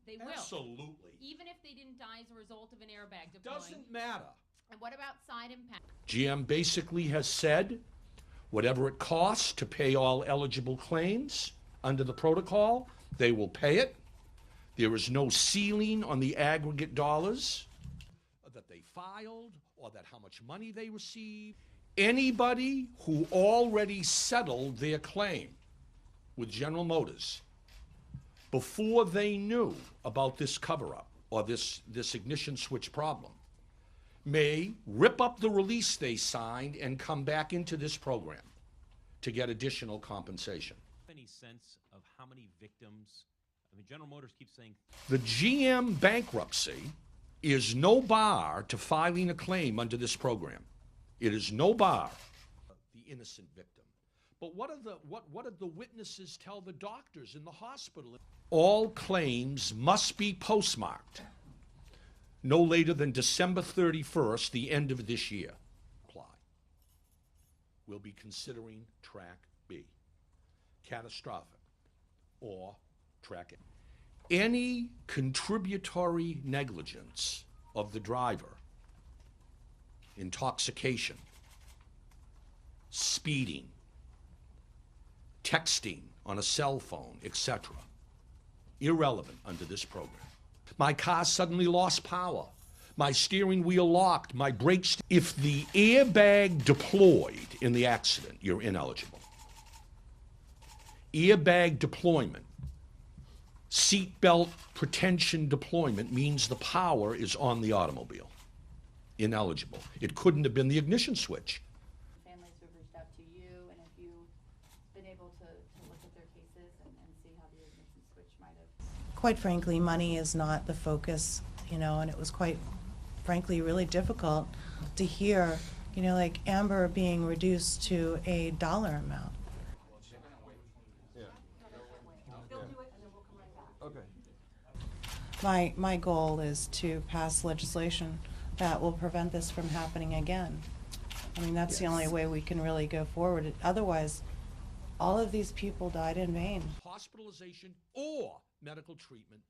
They will. Absolutely. Even if they didn't die as a result of an airbag deploying. Doesn't matter. And what about side impact? GM basically has said whatever it costs to pay all eligible claims under the protocol, they will pay it. There is no ceiling on the aggregate dollars that they filed or that how much money they received. Anybody who already settled their claim with General Motors before they knew about this cover-up or this ignition switch problem may rip up the release they signed and come back into this program to get additional compensation. Any sense of how many victims? I mean, General Motors keeps saying the GM bankruptcy is no bar to filing a claim under this program. It is no bar. The innocent victim. But what did the witnesses tell the doctors in the hospital? All claims must be postmarked no later than December 31st, the end of this year. Apply. We'll be considering track B, catastrophic, or track A. Any contributory negligence of the driver, intoxication, speeding, texting on a cell phone, etc., irrelevant under this program. My car suddenly lost power. My steering wheel locked. My brakes. If the airbag deployed in the accident, you're ineligible. Airbag deployment, seatbelt pretension deployment means the power is on the automobile. Ineligible. It couldn't have been the ignition switch. Families who have reached out to you, and if you've been able to look at their cases and see how the ignition switch might have. Quite frankly, money is not the focus, and it was quite frankly really difficult to hear, like Amber being reduced to a dollar amount. My goal is to pass legislation that will prevent this from happening again. I mean, that's the only way we can really go forward. Otherwise, all of these people died in vain. Hospitalization or medical treatment